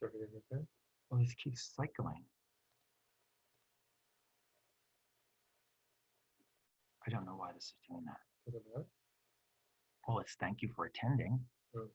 Is everything okay? Well, this keeps cycling. I don't know why this is doing that. Doesn't matter. Well, it's thank you for attending. Oh.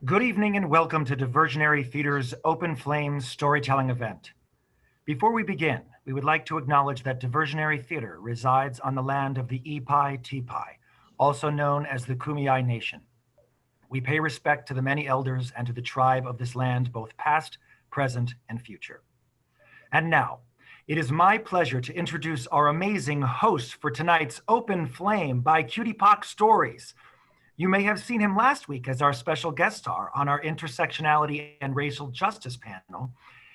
Good evening and welcome to Diversionary Theatre's Open Flames storytelling event. Before we begin, we would like to acknowledge that Diversionary Theatre resides on the land of the BIQTPOC, also known as the Kumeyaay Nation. We pay respect to the many elders and to the tribe of this land, both past, present, and future. And now, it is my pleasure to introduce our amazing host for tonight's Open Flame by BIQTPOC Stories. You may have seen him last week as our special guest star on our intersectionality and racial justice panel.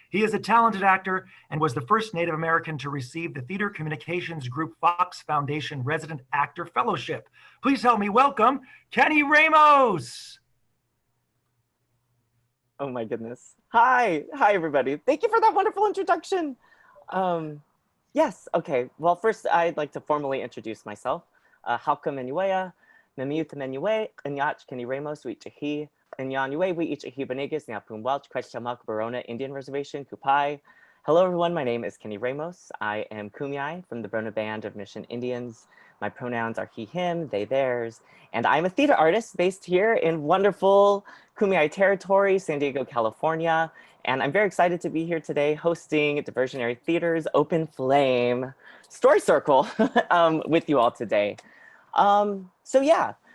He is a talented actor and was the first Native American to receive the Theater Communications Group Fox Foundation Resident Actor Fellowship. Please help me welcome Kenny Ramos. Oh my goodness. Hi everybody. Thank you for that wonderful introduction. Yes, okay. Well, first I'd like to formally introduce myself. Halka Menuea, Namiuta Menue, Inyach Kenny Ramos, Wichahi, Inyanue, Wichahi Benegas, Nyapum Welch, Kweschamak, Barona, Indian Reservation, Kupai. Hello everyone, my name is Kenny Ramos. I am Kumeyaay from the Barona Band of Mission Indians. My pronouns are he, him, they, theirs, and I'm a theater artist based here in wonderful Kumeyaay territory, San Diego, California. And I'm very excited to be here today hosting Diversionary Theatre's Open Flame Story Circle with you all today.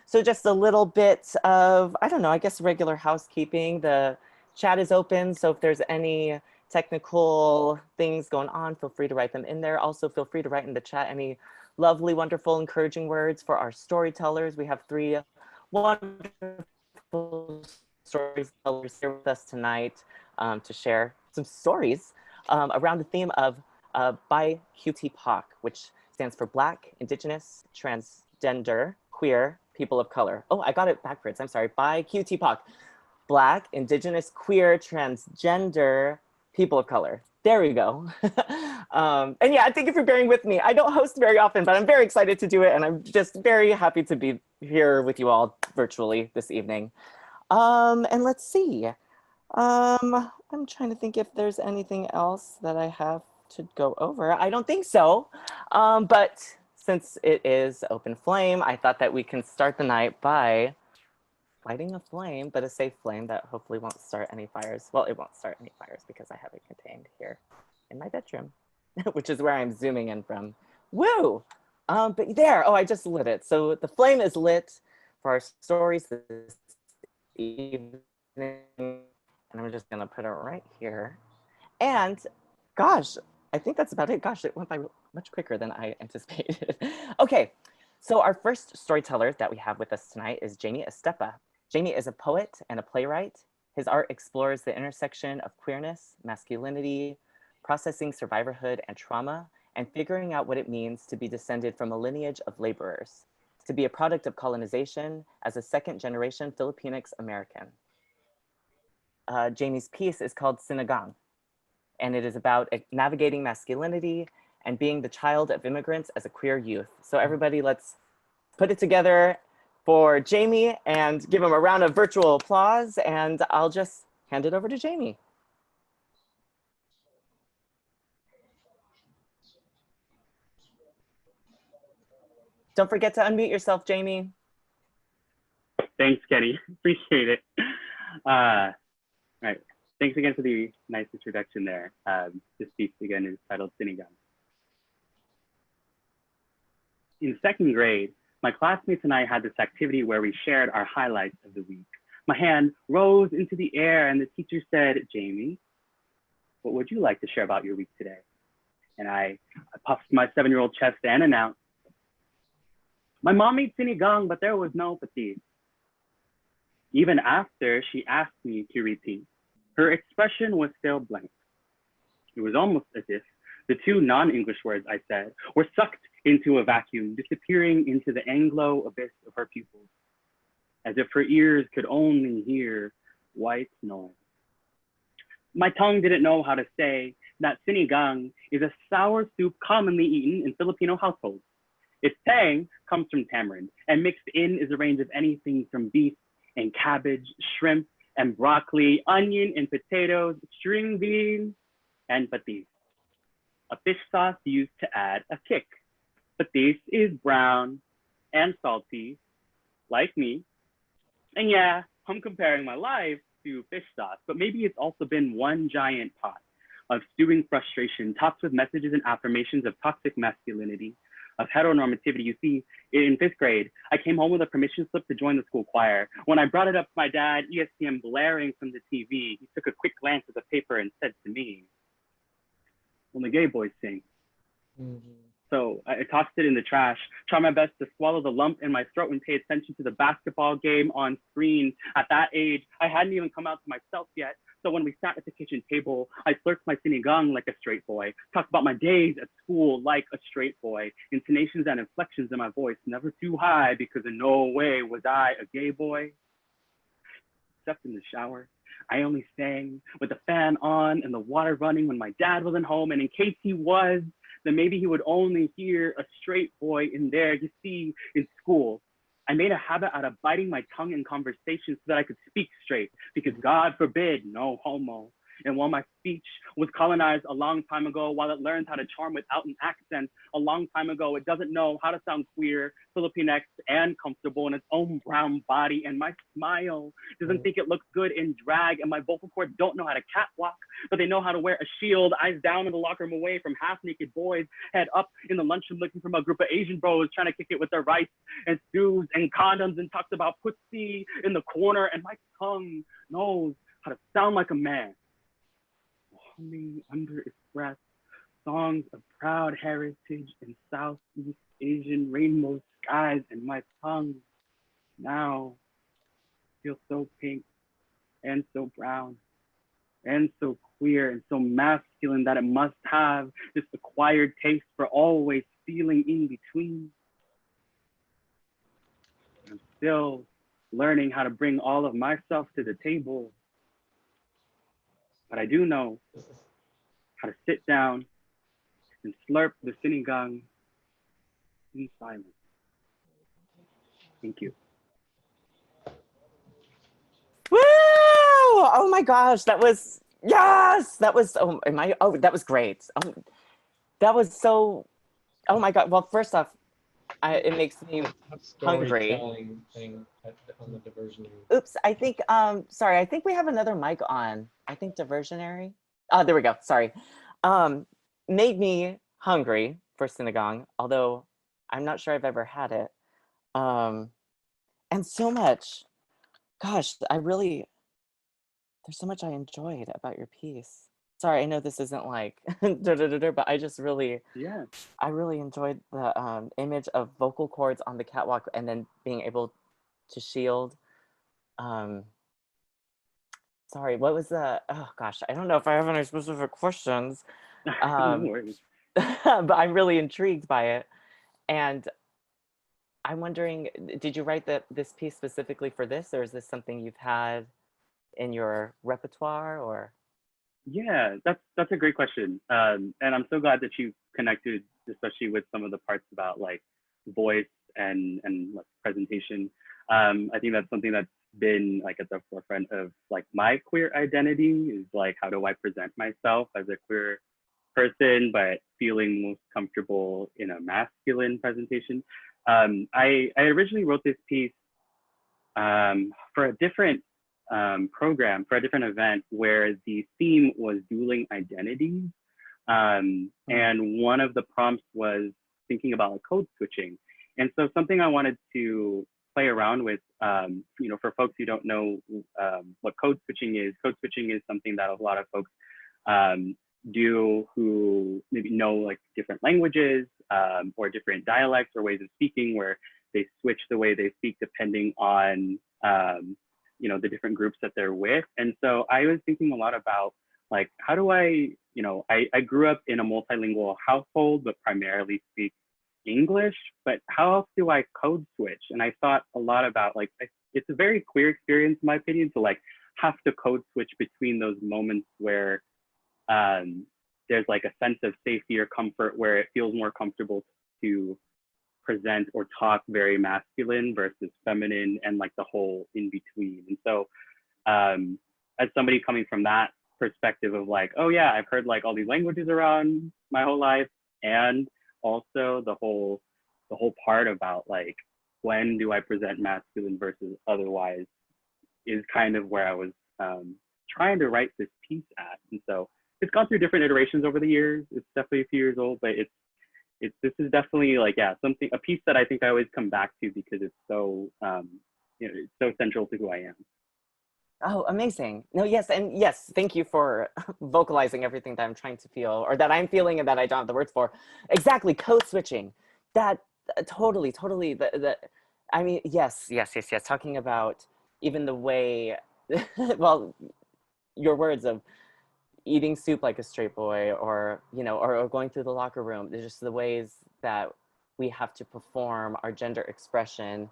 So just a little bit of, I don't know, I guess regular housekeeping. The chat is open, so if there's any technical things going on, feel free to write them in there. Also feel free to write in the chat any lovely, wonderful, encouraging words for our storytellers. We have 3 wonderful storytellers here with us tonight to share some stories around the theme of BIQTPOC, which stands for Black, Indigenous, Transgender, Queer, People of Color. Oh, I got it backwards. I'm sorry. BIQTPOC. Black, Indigenous, Queer, Transgender, People of Color. There we go. And yeah, thank you for bearing with me. I don't host very often, but I'm very excited to do it. And I'm just very happy to be here with you all virtually this evening. And let's see. I'm trying to think if there's anything else that I have to go over. I don't think so. But since it is Open Flame, I thought that we can start the night by lighting a flame, but a safe flame that hopefully won't start any fires. Well, it won't start any fires because I have it contained here in my bedroom, which is where I'm zooming in from. Woo! But there, oh, I just lit it. So the flame is lit for our stories this evening. And I'm just gonna put it right here. And gosh, I think that's about it. Gosh, it went by much quicker than I anticipated. Okay, so our first storyteller that we have with us tonight is Jamie Estepa. Jamie is a poet and a playwright. His art explores the intersection of queerness, masculinity, processing survivorhood and trauma, and figuring out what it means to be descended from a lineage of laborers, to be a product of colonization as a second-generation Filipinx American. Jamie's piece is called Sinigang, and it is about navigating masculinity and being the child of immigrants as a queer youth. So everybody, let's put it together for Jamie and give him a round of virtual applause, and I'll just hand it over to Jamie. Don't forget to unmute yourself, Jamie. Thanks, Kenny. Appreciate it. All right. Thanks again for the nice introduction there. This piece again is titled Sinigang. In 2nd grade, my classmates and I had this activity where we shared our highlights of the week. My hand rose into the air and the teacher said, Jamie, what would you like to share about your week today? And I puffed my 7-year-old chest and announced, my mom made sinigang, but there was no patis. Even after she asked me to repeat, her expression was still blank. It was almost as if the 2 non-English words I said were sucked into a vacuum, disappearing into the Anglo abyss of her pupils, as if her ears could only hear white noise. My tongue didn't know how to say that sinigang is a sour soup commonly eaten in Filipino households. Its tang comes from tamarind, and mixed in is a range of anything from beef and cabbage, shrimp and broccoli, onion and potatoes, string beans, and patis. A fish sauce used to add a kick. Patis is brown and salty, like me. And yeah, I'm comparing my life to fish sauce, but maybe it's also been one giant pot of stewing frustration, topped with messages and affirmations of toxic masculinity, of heteronormativity. You see, in 5th grade, I came home with a permission slip to join the school choir. When I brought it up to my dad, ESPN blaring from the TV, he took a quick glance at the paper and said to me, "Only gay boys sing." So I tossed it in the trash, tried my best to swallow the lump in my throat and pay attention to the basketball game on screen. At that age, I hadn't even come out to myself yet. So when we sat at the kitchen table, I slurped my sinigang like a straight boy, talked about my days at school like a straight boy, intonations and inflections in my voice, never too high because in no way was I a gay boy. Except in the shower, I only sang with the fan on and the water running when my dad wasn't home. And in case he was, then maybe he would only hear a straight boy in there. You see, in school, I made a habit out of biting my tongue in conversation so that I could speak straight, because God forbid, no homo. And while my speech was colonized a long time ago, while it learns how to charm without an accent a long time ago, it doesn't know how to sound queer, Filipinx, and comfortable in its own brown body. And my smile doesn't think it looks good in drag, and my vocal cords don't know how to catwalk, but they know how to wear a shield, eyes down in the locker room away from half-naked boys, head up in the lunchroom looking from a group of Asian bros trying to kick it with their rice and stews and condoms, and talks about pussy in the corner, and my tongue knows how to sound like a man. Humming under its breath, songs of proud heritage in Southeast Asian rainbow skies, and my tongue now feels so pink and so brown and so queer and so masculine that it must have this acquired taste for always feeling in between. I'm still learning how to bring all of myself to the table. But I do know how to sit down and slurp the sinigang in silence. Thank you. Woo! Oh my gosh, that was, yes, that was, that was great. That was so, oh my God. Well, first off, it makes me hungry. Storytelling thing on the diversionary. Oops, I think, sorry, I think we have another mic on. I think diversionary. Oh, there we go, sorry. Made me hungry for sinigang, although I'm not sure I've ever had it. And so much, gosh, there's so much I enjoyed about your piece. Sorry, I know this isn't like, but I just really, I really enjoyed the image of vocal cords on the catwalk and then being able to shield. Sorry, what was the, oh gosh, I don't know if I have any specific questions, No worries. but I'm really intrigued by it. And I'm wondering, did you write this piece specifically for this, or is this something you've had in your repertoire, or? Yeah, that's a great question. And I'm so glad that you connected, especially with some of the parts about like voice and like presentation. I think that's something that's been like at the forefront of like my queer identity, is like, how do I present myself as a queer person, but feeling most comfortable in a masculine presentation. I originally wrote this piece for a different program, for a different event, where the theme was dueling identities. And one of the prompts was thinking about like code switching. And so something I wanted to play around with, you know, for folks who don't know what code switching is something that a lot of folks do who maybe know like different languages or different dialects or ways of speaking, where they switch the way they speak depending on you know, the different groups that they're with. And so I was thinking a lot about like, how do I, you know, I grew up in a multilingual household, but primarily speak English, but how else do I code switch? And I thought a lot about like, it's a very queer experience in my opinion, to like have to code switch between those moments where there's like a sense of safety or comfort, where it feels more comfortable to present or talk very masculine versus feminine, and like the whole in between. And so as somebody coming from that perspective of like, oh yeah, I've heard like all these languages around my whole life, and also the whole part about like, when do I present masculine versus otherwise is kind of where I was trying to write this piece at. And so it's gone through different iterations over the years. It's definitely a few years old, but this is definitely like, yeah, a piece that I think I always come back to because it's so, it's so central to who I am. Oh, amazing. No, yes, and yes, thank you for vocalizing everything that I'm trying to feel, or that I'm feeling and that I don't have the words for. Exactly, code switching. That totally, I mean, yes. Talking about even the way, well, your words of eating soup like a straight boy, or, or going through the locker room. There's just the ways that we have to perform our gender expression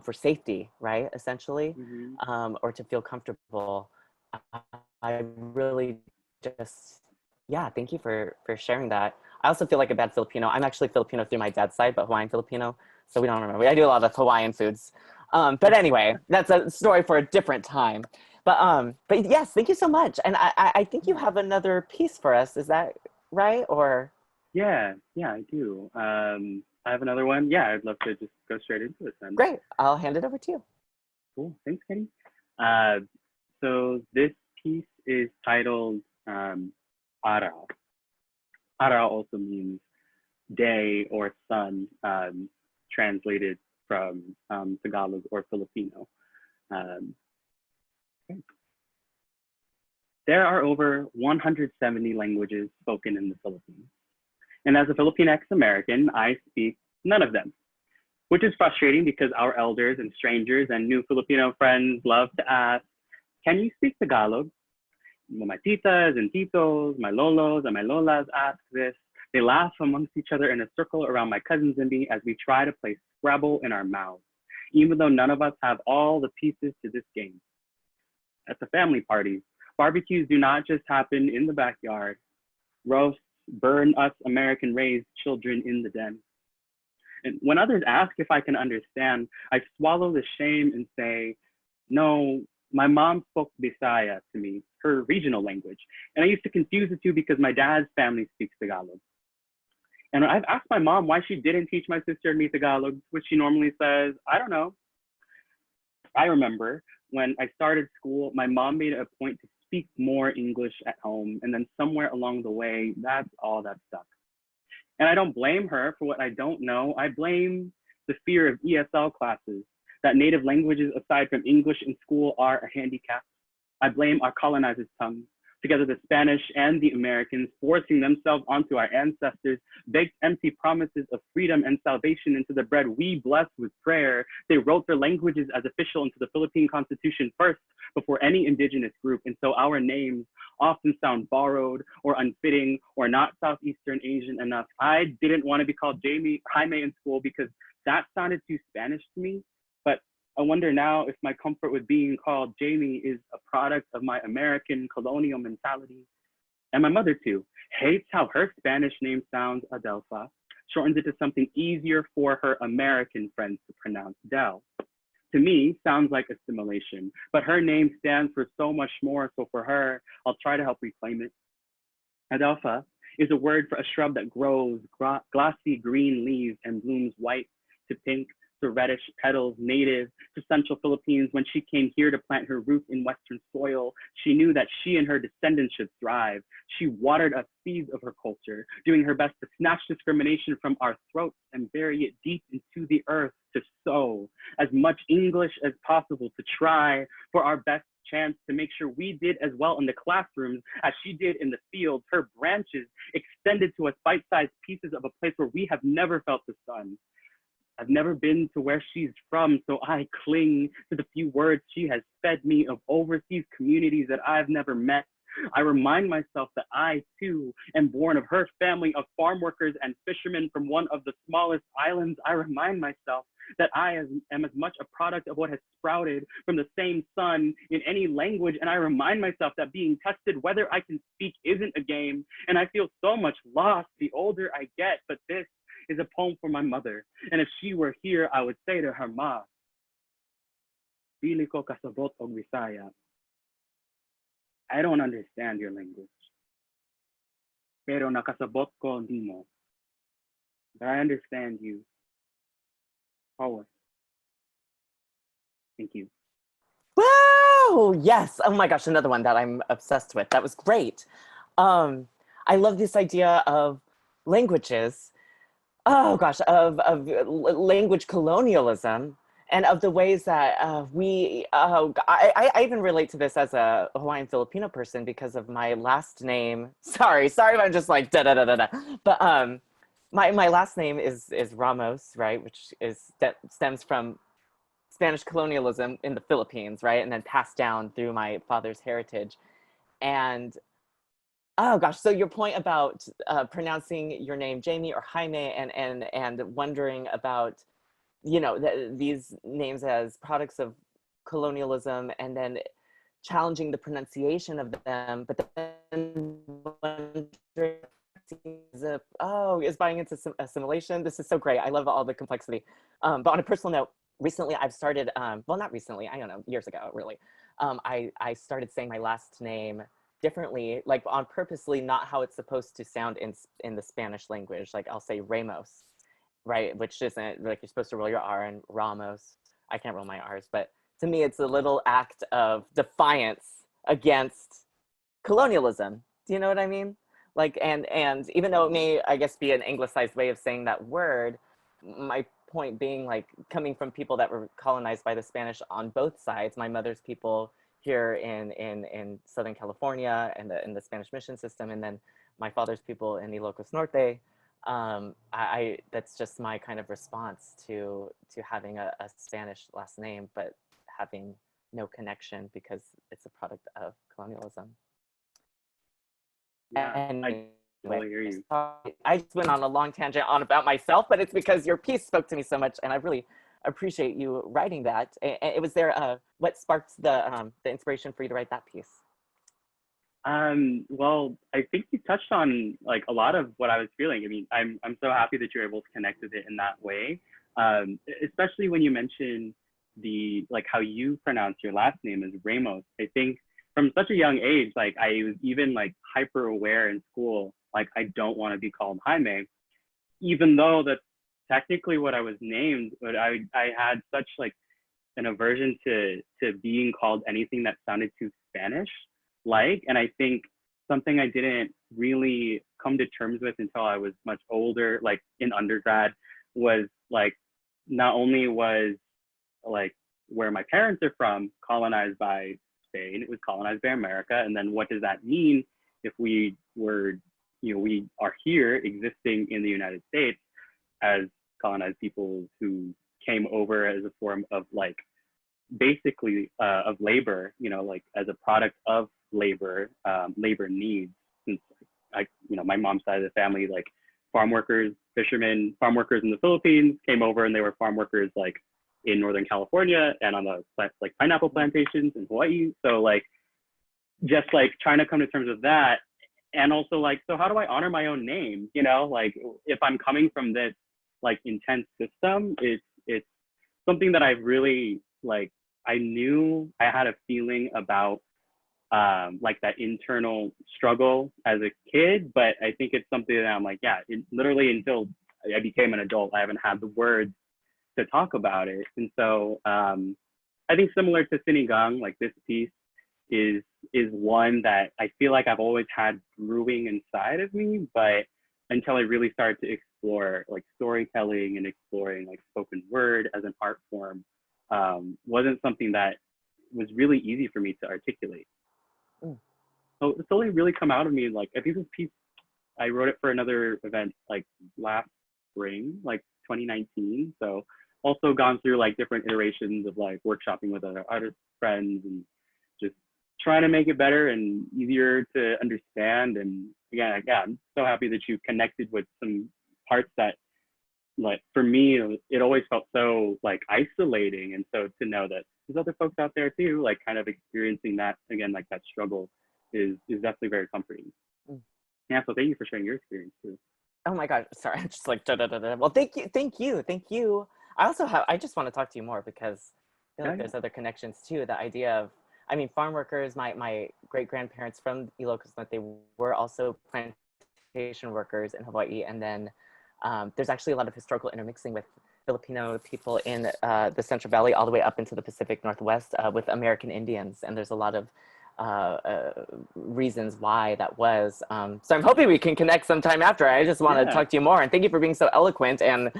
for safety, right? Essentially, or to feel comfortable. I really just, yeah, thank you for sharing that. I also feel like a bad Filipino. I'm actually Filipino through my dad's side, but Hawaiian Filipino. So we don't remember. I do a lot of Hawaiian foods. But anyway, that's a story for a different time. But yes, thank you so much. And I think you have another piece for us. Is that right? Or yeah, I do. I have another one. Yeah, I'd love to just go straight into it then. Great. I'll hand it over to you. Cool. Thanks, Kenny. So this piece is titled Araw. Araw also means day or sun, translated from Tagalog or Filipino. Okay. There are over 170 languages spoken in the Philippines. And as a Filipinx American, I speak none of them, which is frustrating because our elders and strangers and new Filipino friends love to ask, can you speak Tagalog? My titas and titos, my lolos and my lolas ask this. They laugh amongst each other in a circle around my cousins and me as we try to play Scrabble in our mouths, even though none of us have all the pieces to this game. At the family parties, barbecues do not just happen in the backyard. Roasts burn us American-raised children in the den. And when others ask if I can understand, I swallow the shame and say, no, my mom spoke Bisaya to me, her regional language. And I used to confuse the two because my dad's family speaks Tagalog. And I've asked my mom why she didn't teach my sister and me Tagalog, which she normally says, I don't know. I remember when I started school, my mom made it a point to speak more English at home. And then somewhere along the way, that's all that stuck. And I don't blame her for what I don't know. I blame the fear of ESL classes, that native languages aside from English in school are a handicap. I blame our colonizers' tongues, together the Spanish and the Americans, forcing themselves onto our ancestors, baked empty promises of freedom and salvation into the bread we bless with prayer. They wrote their languages as official into the Philippine Constitution first, before any indigenous group. And so our names often sound borrowed or unfitting or not Southeastern Asian enough. I didn't want to be called Jaime in school because that sounded too Spanish to me. But I wonder now if my comfort with being called Jamie is a product of my American colonial mentality. And my mother too hates how her Spanish name sounds, Adelpha, shortens it to something easier for her American friends to pronounce, Del. To me, sounds like assimilation, but her name stands for so much more. So for her, I'll try to help reclaim it. Adelpha is a word for a shrub that grows glossy green leaves and blooms white to pink to reddish petals, native to Central Philippines. When she came here to plant her roots in Western soil, she knew that she and her descendants should thrive. She watered up seeds of her culture, doing her best to snatch discrimination from our throats and bury it deep into the earth, to sow as much English as possible, to try for our best chance to make sure we did as well in the classrooms as she did in the fields. Her branches extended to us bite-sized pieces of a place where we have never felt the sun. I've never been to where she's from, so I cling to the few words she has fed me of overseas communities that I've never met. I remind myself that I, too, am born of her family of farm workers and fishermen from one of the smallest islands. I remind myself that I am as much a product of what has sprouted from the same sun in any language. And I remind myself that being tested whether I can speak isn't a game. And I feel so much lost the older I get, but this is a poem for my mother. And if she were here, I would say to her, Ma, Dili ko kasabot og Bisaya. I don't understand your language. Pero nakasabot ko nimo. But I understand you. Always. Thank you. Woo! Yes. Oh my gosh, another one that I'm obsessed with. That was great. I love this idea of languages. Oh gosh, of language colonialism and of the ways that I even relate to this as a Hawaiian Filipino person because of my last name. Sorry if I'm just like da da da da da. But my last name is Ramos, right, which stems from Spanish colonialism in the Philippines, right, and then passed down through my father's heritage. And oh gosh, so your point about pronouncing your name Jamie or Jaime and wondering about, you know, these names as products of colonialism and then challenging the pronunciation of them, but then wondering, is buying into assimilation. This is so great. I love all the complexity. But on a personal note, recently I've started, well, not recently, I don't know, years ago, really. I started saying my last name differently, like on purposely, not how it's supposed to sound in the Spanish language. Like I'll say Ramos, right? Which isn't, like you're supposed to roll your R, and Ramos. I can't roll my R's, but to me, it's a little act of defiance against colonialism. Do you know what I mean? Like, and even though it may, I guess, be an anglicized way of saying that word, my point being, like, coming from people that were colonized by the Spanish on both sides, my mother's people here in Southern California and in the Spanish mission system, and then my father's people in Ilocos Norte. That's just my kind of response to having a Spanish last name, but having no connection because it's a product of colonialism. Yeah, And I totally hear you. I just went on a long tangent on about myself, but it's because your piece spoke to me so much, and I really appreciate you writing that. And it was there. What sparked the inspiration for you to write that piece? Well, I think you touched on like a lot of what I was feeling. I mean, I'm so happy that you're able to connect with it in that way. Especially when you mention the, like, how you pronounce your last name as Ramos. I think from such a young age, like I was even like hyper aware in school, like I don't want to be called Jaime, even though that's technically what I was named, but I had such like an aversion to being called anything that sounded too Spanish like. And I think something I didn't really come to terms with until I was much older, like in undergrad, was like, not only was like where my parents are from colonized by Spain, it was colonized by America. And then what does that mean if we were, you know, we are here existing in the United States as colonized people who came over as a form of like basically of labor, you know, like as a product of labor, labor needs. Since you know, my mom's side of the family, like farm workers, fishermen, farm workers in the Philippines came over, and they were farm workers like in Northern California and on the like pineapple plantations in Hawaii. So like, just like trying to come to terms with that. And also like, so how do I honor my own name? You know, like if I'm coming from this like intense system, it's something that I've really like, I knew I had a feeling about like that internal struggle as a kid, but I think it's something that I'm like, yeah, literally until I became an adult, I haven't had the words to talk about it. And so I think similar to Sinigang, like this piece is one that I feel like I've always had brewing inside of me, but until I really started to explore like storytelling and exploring like spoken word as an art form, wasn't something that was really easy for me to articulate. So it's only really come out of me, like I think this piece, I wrote it for another event like last spring, like 2019. So also gone through like different iterations of like workshopping with other artist friends and just trying to make it better and easier to understand. And again, I'm so happy that you connected with some parts that, like for me, it always felt so like isolating. And so to know that there's other folks out there too, like kind of experiencing that again, like that struggle is definitely very comforting. Yeah, so thank you for sharing your experience too. Oh my God, sorry, I'm just like da da da da. Well, thank you. I just want to talk to you more because I feel like there's other connections too. The idea of, I mean, farm workers, my great grandparents from Ilocos Norte, they were also plantation workers in Hawaii. And then there's actually a lot of historical intermixing with Filipino people in the Central Valley all the way up into the Pacific Northwest with American Indians. And there's a lot of reasons why that was. So I'm hoping we can connect sometime after. I just want to talk to you more. And thank you for being so eloquent and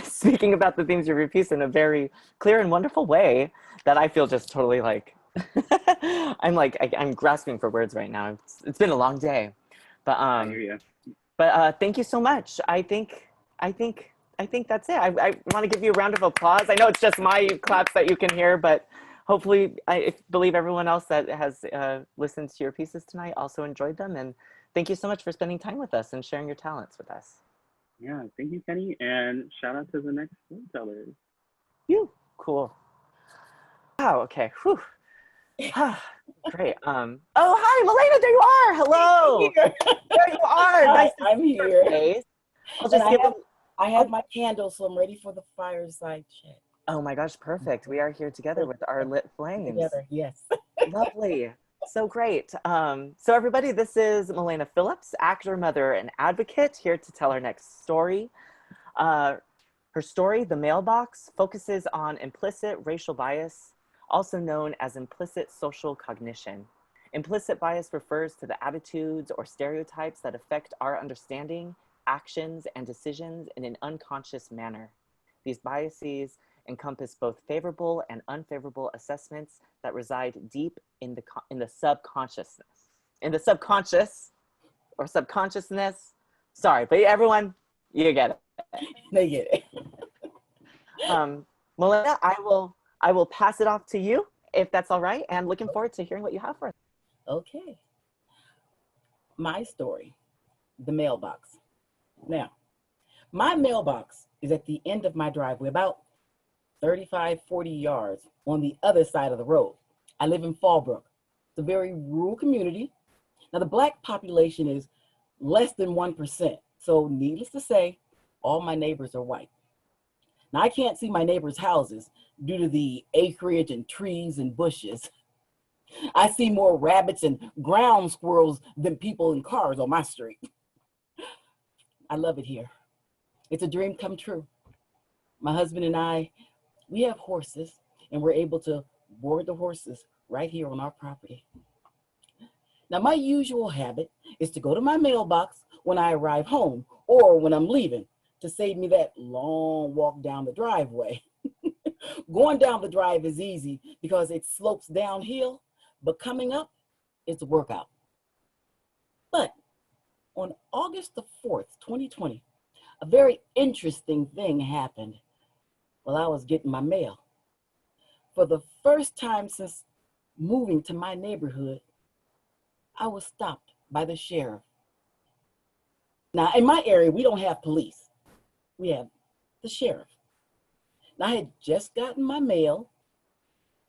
speaking about the themes of your piece in a very clear and wonderful way that I feel just totally like, I'm grasping for words right now. It's been a long day. But I hear you. But thank you so much. I think that's it. I want to give you a round of applause. I know it's just my claps that you can hear, but hopefully I believe everyone else that has listened to your pieces tonight also enjoyed them. And thank you so much for spending time with us and sharing your talents with us. Yeah, thank you, Kenny. And shout out to the next Storytellers. You cool. Wow, okay. Whew. Great. Oh, hi, Milena, there you are. Hello. There you are. Hi, Nice to I'm see your here. face. I'll And just I have my candle, so I'm ready for the fireside chat. Oh my gosh, perfect. We are here together with our lit flames. Together, yes. Lovely. So great. So everybody, this is Milena Phillips, actor, mother, and advocate, here to tell our next story. Her story, The Mailbox, focuses on implicit racial bias, also known as implicit social cognition. Implicit bias refers to the attitudes or stereotypes that affect our understanding, actions, and decisions in an unconscious manner. These biases encompass both favorable and unfavorable assessments that reside deep in the subconsciousness. In the subconscious or subconsciousness. Sorry, but everyone, you get it. They get it. Milena, I will pass it off to you if that's all right, and looking forward to hearing what you have for us. Okay. My story, The Mailbox. Now, my mailbox is at the end of my driveway, about 35, 40 yards on the other side of the road. I live in Fallbrook. It's a very rural community. Now, the Black population is less than 1%. So needless to say, all my neighbors are white. Now, I can't see my neighbors' houses due to the acreage and trees and bushes. I see more rabbits and ground squirrels than people in cars on my street. I love it here. It's a dream come true. My husband and I, we have horses, and we're able to board the horses right here on our property. Now, my usual habit is to go to my mailbox when I arrive home or when I'm leaving to save me that long walk down the driveway. Going down the drive is easy because it slopes downhill, but coming up, it's a workout. But on August the 4th, 2020, a very interesting thing happened while I was getting my mail. For the first time since moving to my neighborhood, I was stopped by the sheriff. Now, in my area, we don't have police. We have the sheriff. Now, I had just gotten my mail,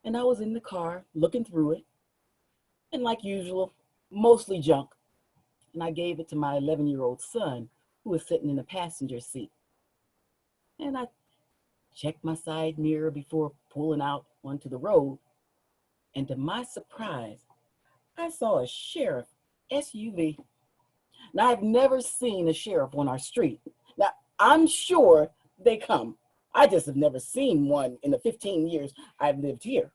and I was in the car looking through it, and like usual, mostly junk. And I gave it to my 11-year-old son, who was sitting in the passenger seat. And I checked my side mirror before pulling out onto the road. And to my surprise, I saw a sheriff SUV. Now, I've never seen a sheriff on our street. Now, I'm sure they come. I just have never seen one in the 15 years I've lived here.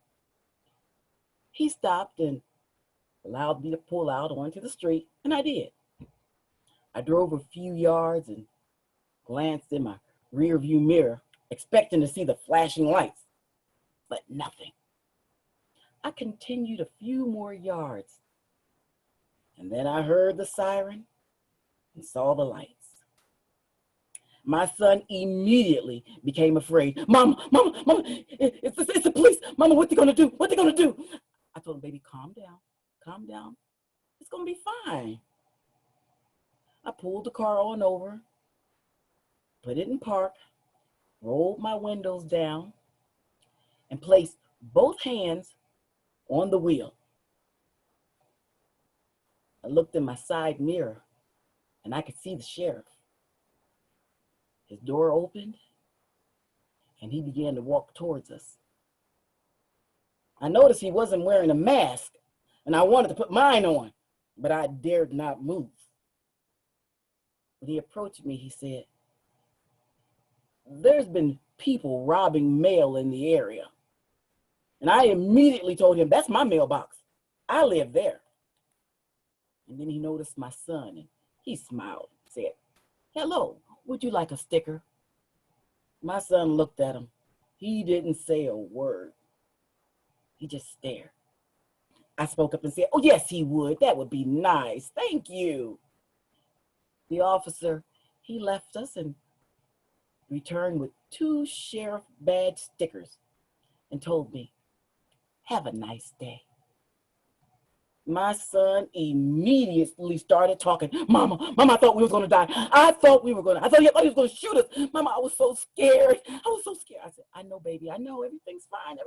He stopped and allowed me to pull out onto the street, and I did. I drove a few yards and glanced in my rear view mirror, expecting to see the flashing lights, but nothing. I continued a few more yards, and then I heard the siren and saw the lights. My son immediately became afraid. Mama, it's the police. Mama, what they gonna do? What they gonna do? I told him, baby, calm down. It's gonna be fine. I pulled the car on over, put it in park, rolled my windows down, and placed both hands on the wheel. I looked in my side mirror, and I could see the sheriff. His door opened, and he began to walk towards us. I noticed he wasn't wearing a mask, and I wanted to put mine on, but I dared not move. When he approached me, he said, there's been people robbing mail in the area. And I immediately told him, that's my mailbox. I live there. And then he noticed my son and he smiled, said, hello, would you like a sticker? My son looked at him. He didn't say a word. He just stared. I spoke up and said, oh, yes, he would. That would be nice. Thank you. The officer, he left us and returned with 2 sheriff badge stickers and told me, have a nice day. My son immediately started talking. Mama, I thought we was gonna die. I thought he was gonna shoot us. Mama, I was so scared. I said, I know, baby, I know, everything's fine.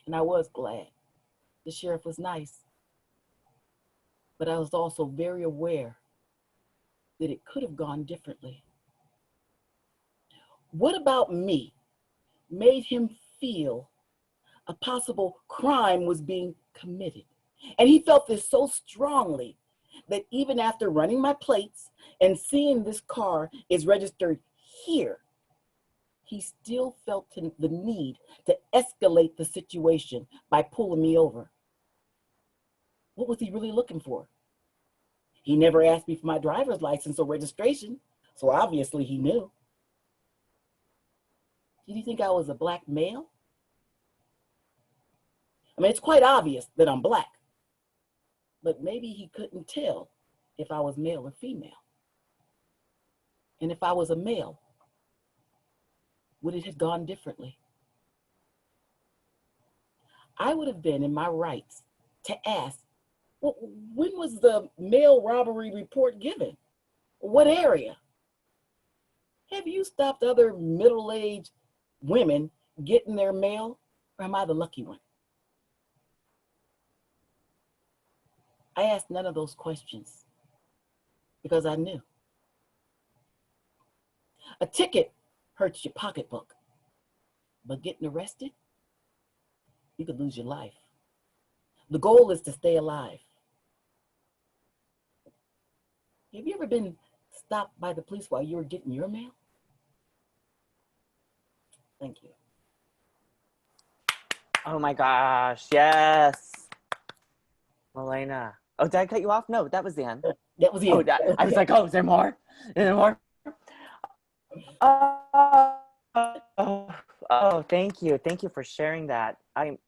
And I was glad. The sheriff was nice. But I was also very aware that it could have gone differently. What about me made him feel a possible crime was being committed? And he felt this so strongly that even after running my plates and seeing this car is registered here, he still felt the need to escalate the situation by pulling me over. What was he really looking for? He never asked me for my driver's license or registration, so obviously he knew. Did he think I was a black male? I mean, it's quite obvious that I'm black, but maybe he couldn't tell if I was male or female. And if I was a male, would it have gone differently? I would have been in my rights to ask, well, when was the mail robbery report given? What area? Have you stopped other middle-aged women getting their mail, or am I the lucky one? I asked none of those questions because I knew. A ticket hurts your pocketbook, but getting arrested, you could lose your life. The goal is to stay alive. Have you ever been stopped by the police while you were getting your mail? Thank you. Oh my gosh, yes. Melena. Oh, did I cut you off? No, that was the end. That was the end. I was like, oh, is there more? Is there more? Oh, thank you. Thank you for sharing that. I'm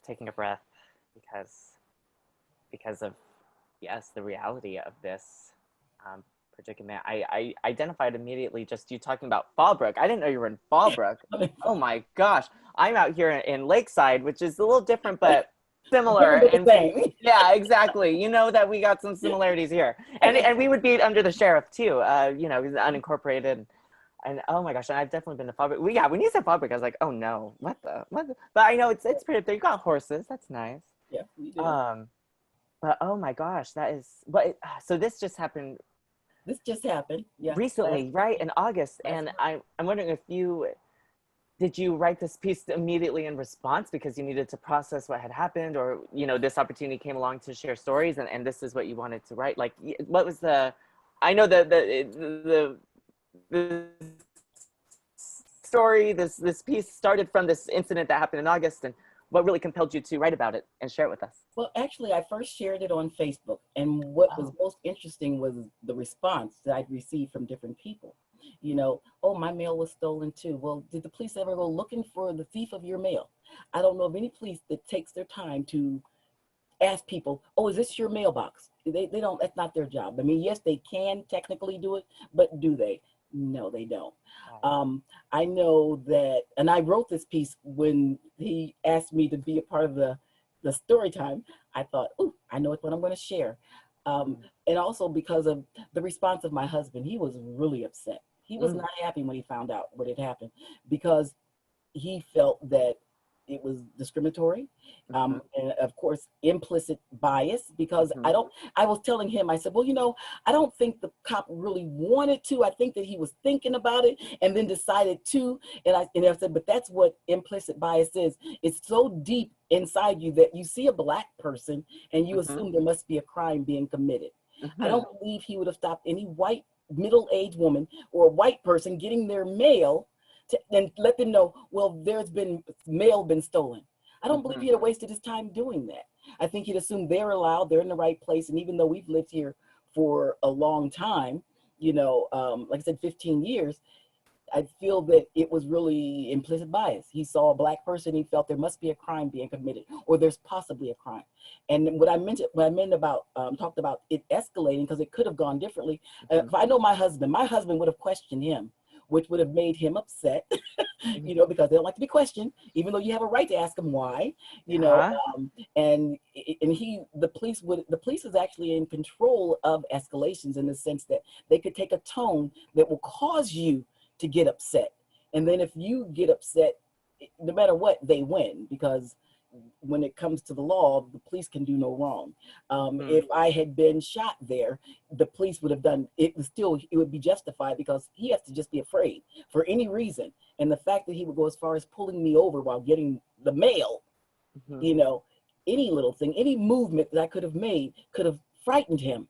taking a breath because of, yes, the reality of this predicament. I identified immediately just you talking about Fallbrook. I didn't know you were in Fallbrook. Oh my gosh. I'm out here in Lakeside, which is a little different, but similar. And yeah, exactly. You know that we got some similarities here. And we would be under the sheriff too, you know, unincorporated. And oh my gosh, and I've definitely been to Fallbrook. Yeah, when you said Fallbrook, I was like, oh no, what the? But I know it's pretty up there. You got horses, that's nice. Yeah, we do. But oh my gosh, that is so this just happened. This just happened. Yeah. Recently, right? In August. And I'm wondering if did you write this piece immediately in response because you needed to process what had happened, or, you know, this opportunity came along to share stories and this is what you wanted to write? Like, what was I know the story, this piece started from this incident that happened in August, and what really compelled you to write about it and share it with us? Well, actually, I first shared it on Facebook, and what was most interesting was the response that I'd received from different people. You know, oh, my mail was stolen too. Well, did the police ever go looking for the thief of your mail? I don't know of any police that takes their time to ask people, oh, is this your mailbox? They don't, that's not their job. I mean, yes, they can technically do it, but do they? No, they don't. I know that, and I wrote this piece when he asked me to be a part of the story time. I thought, oh, I know what I'm going to share. And also because of the response of my husband, he was really upset. He was not happy when he found out what had happened because he felt that it was discriminatory, and of course implicit bias, because I was telling him, I said, well, you know, I don't think the cop really wanted to. I think that he was thinking about it and then decided to. And I said, but that's what implicit bias is. It's so deep inside you that you see a black person and you assume there must be a crime being committed. I don't believe he would have stopped any white middle-aged woman or a white person getting their mail and let them know, well, there's been mail been stolen. I don't believe he'd have wasted his time doing that. I think he'd assume they're allowed, they're in the right place. And even though we've lived here for a long time, you know, like I said, 15 years, I feel that it was really implicit bias. He saw a black person, he felt there must be a crime being committed, or there's possibly a crime. And what I meant about, talked about it escalating, because it could have gone differently. If I know my husband would have questioned him, which would have made him upset, you know, because they don't like to be questioned, even though you have a right to ask them why, you know. And the police is actually in control of escalations, in the sense that they could take a tone that will cause you to get upset. And then if you get upset, no matter what, they win, because when it comes to the law, the police can do no wrong. If I had been shot there, the police would have done it. It would be justified, because he has to just be afraid for any reason. And the fact that he would go as far as pulling me over while getting the mail, you know, any little thing, any movement that I could have made could have frightened him.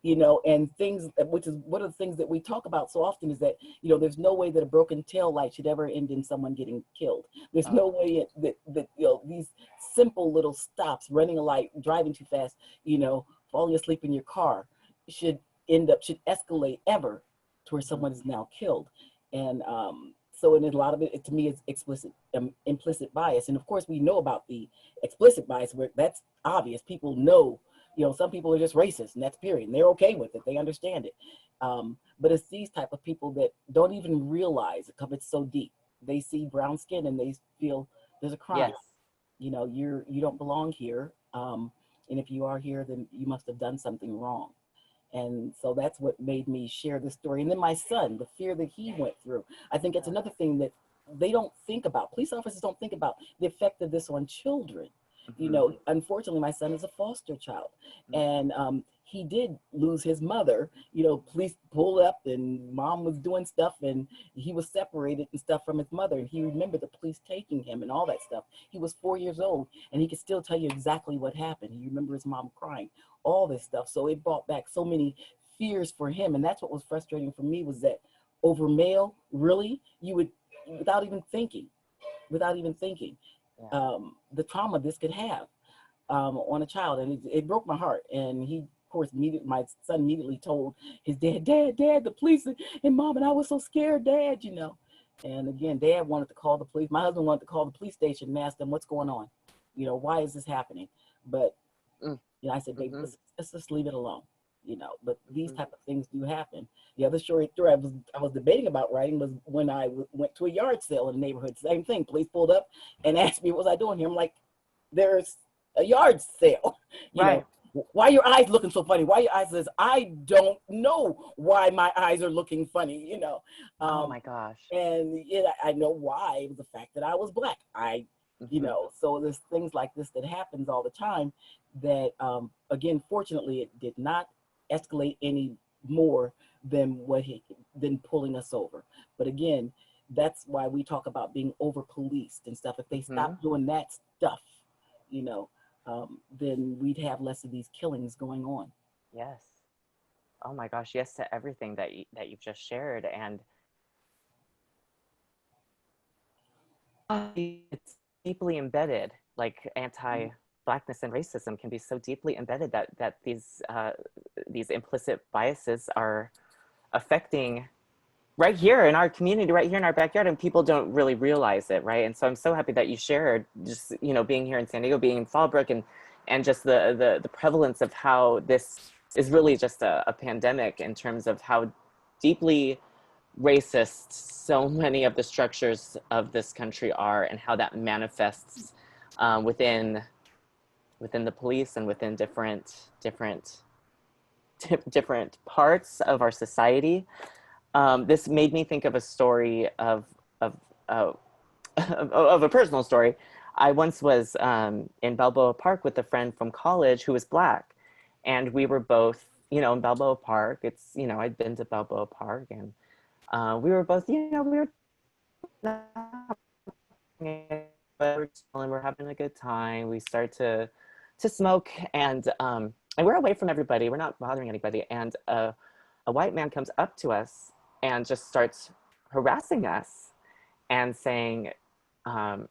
You know, and things, which is one of the things that we talk about so often, is that, you know, there's no way that a broken tail light should ever end in someone getting killed. There's no way that, you know, these simple little stops, running a light, driving too fast, you know, falling asleep in your car, should escalate ever to where someone is now killed. And so, and a lot of it to me is implicit bias. And of course, we know about the explicit bias, where that's obvious. People know. You know, some people are just racist, and that's period. And they're okay with it. They understand it. But it's these type of people that don't even realize it, because it's so deep. They see brown skin and they feel there's a crime. Yes. You know, you don't belong here. And if you are here, then you must have done something wrong. And so that's what made me share this story. And then my son, the fear that he went through. I think it's another thing that they don't think about. Police officers don't think about the effect of this on children. You know, unfortunately, my son is a foster child, and he did lose his mother. You know, police pulled up and mom was doing stuff, and he was separated and stuff from his mother. And he remembered the police taking him and all that stuff. He was 4 years old, and he could still tell you exactly what happened. He remembers his mom crying, all this stuff. So it brought back so many fears for him. And that's what was frustrating for me, was that over mail, really, you would, without even thinking, the trauma this could have on a child. And it broke my heart. And he, of course, my son immediately told his dad, the police, and Mom and I was so scared, Dad, you know. And again, Dad wanted to call the police. My husband wanted to call the police station and ask them what's going on. You know, why is this happening? But you know, I said, baby, let's just leave it alone. You know, but these type of things do happen. The other story I was debating about writing was when I went to a yard sale in the neighborhood. Same thing. Police pulled up and asked me what was I doing here. I'm like, there's a yard sale. You know, why are your eyes looking so funny? Why your eyes? Says, I don't know why my eyes are looking funny. You know. Oh my gosh. And I know why. It was the fact that I was Black. You know, so there's things like this that happens all the time. That again, fortunately, it did not escalate any more than than pulling us over. But again, that's why we talk about being over policed and stuff. If they stop doing that stuff, you know, then we'd have less of these killings going on. Yes. Oh my gosh, yes to everything that you've just shared. And it's deeply embedded, like anti-Blackness and racism can be so deeply embedded that these implicit biases are affecting right here in our community, right here in our backyard, and people don't really realize it, right? And so I'm so happy that you shared, just, you know, being here in San Diego, being in Fallbrook, and just the prevalence of how this is really just a pandemic in terms of how deeply racist so many of the structures of this country are, and how that manifests within the police and within different parts of our society. This made me think of a story of a personal story. I once was in Balboa Park with a friend from college who was Black, and we were both, you know, in Balboa Park. It's, you know, I'd been to Balboa Park, and we were both, you know, we're having a good time. We start to smoke, and we're away from everybody. We're not bothering anybody. And a white man comes up to us and just starts harassing us and saying, are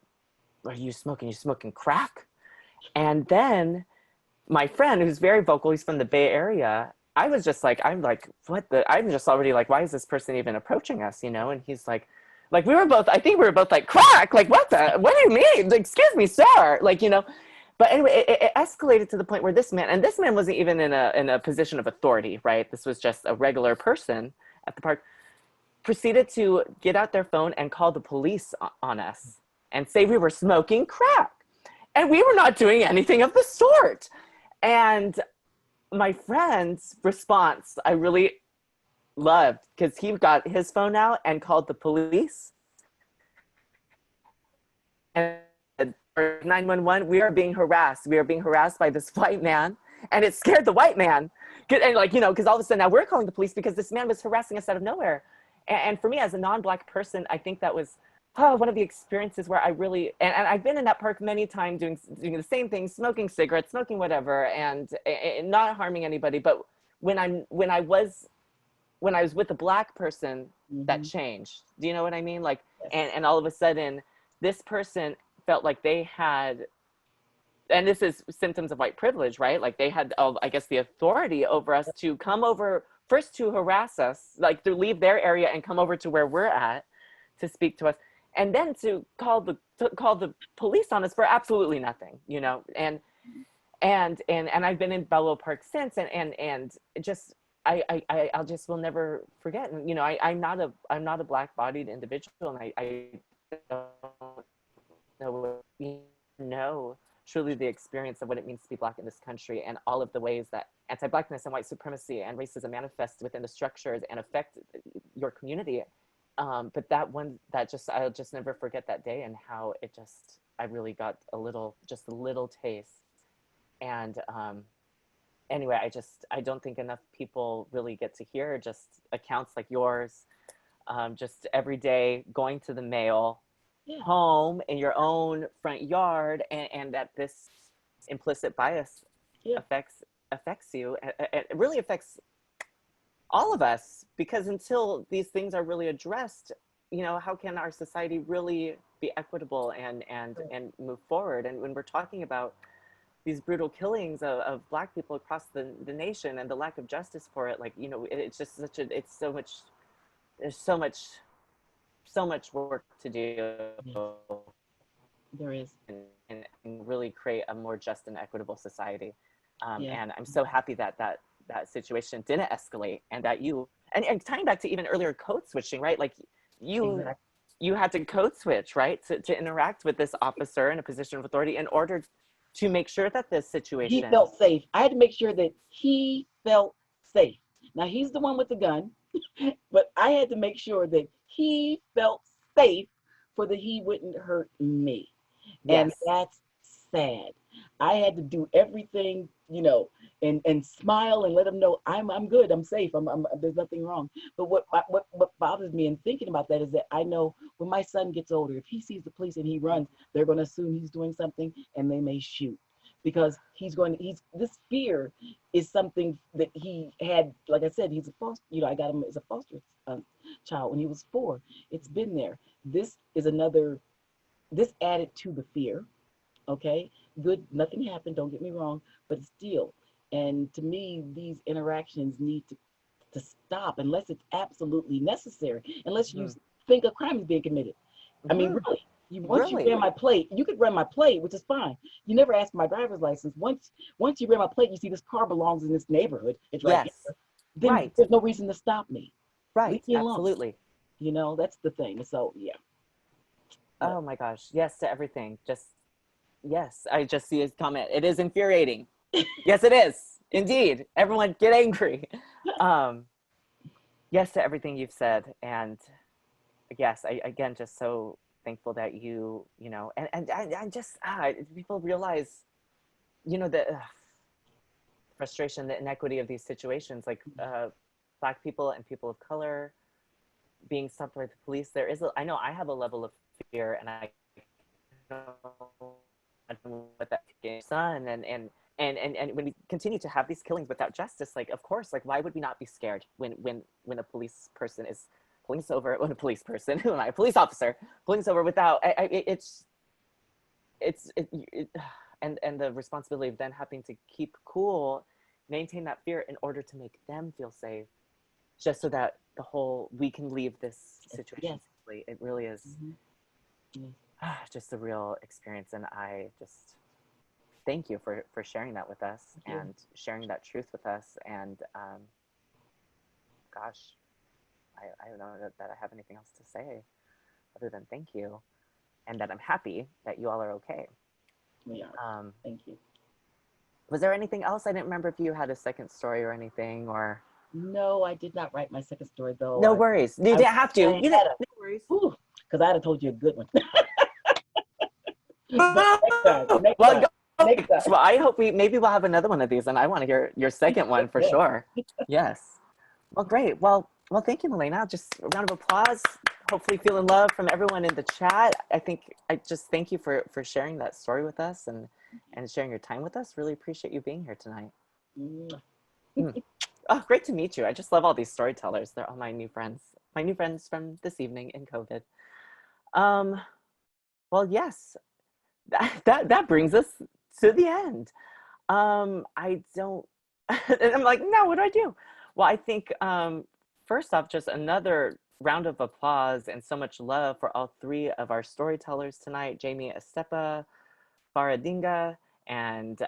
you smoking crack? And then my friend, who's very vocal, he's from the Bay Area, I was just like, I'm just already like, why is this person even approaching us, you know? And he's like I think we were both like, crack, like, what do you mean? Like, excuse me, sir, like, you know. But anyway, it escalated to the point where this man wasn't even in a position of authority, right? This was just a regular person at the park, proceeded to get out their phone and call the police on us and say we were smoking crack. And we were not doing anything of the sort. And my friend's response, I really loved, because he got his phone out and called the police. And 911, we are being harassed. We are being harassed by this white man. And it scared the white man. And like, you know, because all of a sudden now we're calling the police because this man was harassing us out of nowhere. And for me as a non-Black person, I think that was one of the experiences where I really, and I've been in that park many times doing the same thing, smoking cigarettes, smoking whatever, and not harming anybody. But when I was with a Black person, that changed. Do you know what I mean? Like, yes. and all of a sudden, this person felt like they had, and this is symptoms of white privilege, right? Like they had, I guess, the authority over us to come over, first to harass us, like to leave their area and come over to where we're at to speak to us. And then to call the police on us for absolutely nothing, you know, and I've been in Bellow Park since, and just I'll just will never forget. And you know, I'm not a Black-bodied individual, and I don't know truly the experience of what it means to be Black in this country, and all of the ways that anti-Blackness and white supremacy and racism manifest within the structures and affect your community. But I'll just never forget that day, and how I really got a little taste. And anyway, I don't think enough people really get to hear just accounts like yours, just every day going to the mail, home in your own front yard, and that this implicit bias affects you. It really affects all of us, because until these things are really addressed, you know, how can our society really be equitable and move forward? And when we're talking about these brutal killings of Black people across the nation and the lack of justice for it, like, you know, it's just there's so much work to do. There is. And really create a more just and equitable society. And I'm so happy that situation didn't escalate, and that you, and tying back to even earlier code switching, right? Like you had to code switch, right? To interact with this officer in a position of authority in order to make sure that this situation. He felt safe. I had to make sure that he felt safe. Now he's the one with the gun, but I had to make sure that he felt safe for that he wouldn't hurt me. Yes. And that's sad. I had to do everything, you know, and smile and let him know I'm good, I'm safe, there's nothing wrong. But what bothers me in thinking about that is that I know when my son gets older, if he sees the police and he runs, they're going to assume he's doing something, and they may shoot, because this fear is something that he had. Like I said, he's a foster, you know, I got him as a foster child when he was 4. It's been there. This added to the fear. Okay, good, nothing happened, don't get me wrong, but still. And to me, these interactions need to stop unless it's absolutely necessary, unless you think a crime is being committed. I mean, really, once you ran my plate, you could run my plate, which is fine. You never asked my driver's license. Once you ran my plate, you see this car belongs in this neighborhood, it's right here. Then there's no reason to stop me. Right, absolutely. You know, that's the thing. So, yeah. Oh my gosh, yes to everything. Yes, I just see his comment. It is infuriating. Yes, it is. Indeed. Everyone get angry. Yes to everything you've said. And yes, I again, just so thankful that you know, and I just, people realize, you know, the frustration, the inequity of these situations, like Black people and people of color being stopped by the police. I know I have a level of fear, and I know what that son and and when we continue to have these killings without justice, like, of course, like, why would we not be scared when a police person is pulling us over, when a police person, a police officer pulling us over without, and the responsibility of then having to keep cool, maintain that fear in order to make them feel safe, just so that we can leave this situation safely. It really is just a real experience, and I just thank you for sharing that with us and sharing that truth with us. And gosh, I don't know that I have anything else to say other than thank you, and that I'm happy that you all are okay. We are. Thank you. Was there anything else? I didn't remember if you had a second story or anything, or. No, I did not write my second story though. No worries. You didn't have to. You didn't. No worries. Because I'd have told you a good one. Next time. Well, I hope maybe we'll have another one of these, and I want to hear your second one for sure. Yes. Well, great. Well, thank you, Milena. Just a round of applause. Hopefully feeling love from everyone in the chat. I just thank you for sharing that story with us and sharing your time with us. Really appreciate you being here tonight. Oh, great to meet you. I just love all these storytellers. They're all my new friends from this evening in COVID. Well, yes, that brings us to the end. I don't, and I'm like, no, what do I do? Well, I think first off, just another round of applause and so much love for all three of our storytellers tonight, Jamie Estepa, Faradinga, and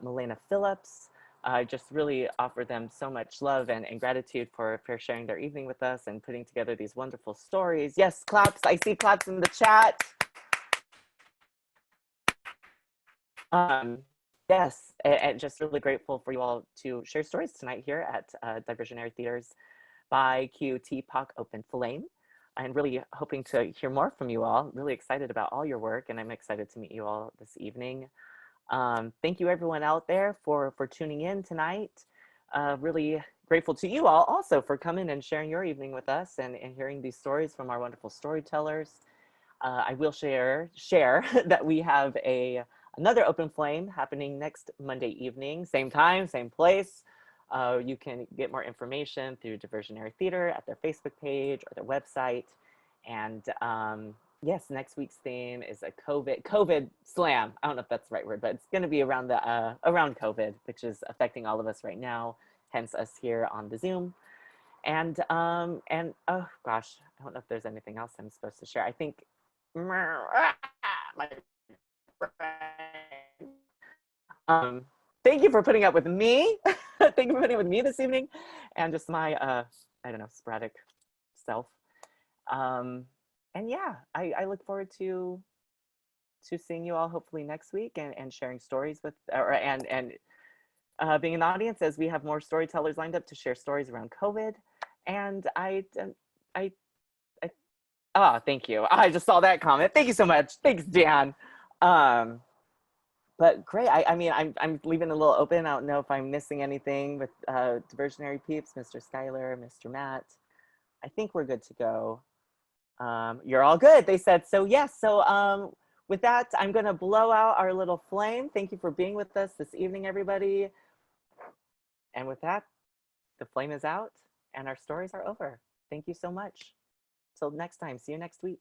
Milena Phillips. I just really offer them so much love and gratitude for sharing their evening with us and putting together these wonderful stories. Yes, claps. I see claps in the chat. Yes, and just really grateful for you all to share stories tonight here at Diversionary Theatre's BIQTPOC Open Flame. I'm really hoping to hear more from you all. Really excited about all your work, and I'm excited to meet you all this evening. Thank you everyone out there for tuning in tonight. Really grateful to you all also for coming and sharing your evening with us and hearing these stories from our wonderful storytellers. I will share that we have another open flame happening next Monday evening, same time, same place. You can get more information through Diversionary Theatre at their Facebook page or their website. And yes, next week's theme is a COVID slam. I don't know if that's the right word, but it's going to be around around COVID, which is affecting all of us right now, hence us here on the Zoom. And oh gosh, I don't know if there's anything else I'm supposed to share. I think thank you for putting up with me. Thank you for putting up with me this evening, and just my I don't know, sporadic self. And yeah, I look forward to seeing you all hopefully next week and sharing stories with and being an audience as we have more storytellers lined up to share stories around COVID. And thank you. I just saw that comment. Thank you so much. Thanks, Dan. But great. I mean, I'm leaving it a little open. I don't know if I'm missing anything with Diversionary peeps, Mr. Schuyler, Mr. Matt. I think we're good to go. You're all good, they said. So yes, so with that, I'm gonna blow out our little flame. Thank you for being with us this evening, everybody. And with that, the flame is out and our stories are over. Thank you so much. Till next time, see you next week.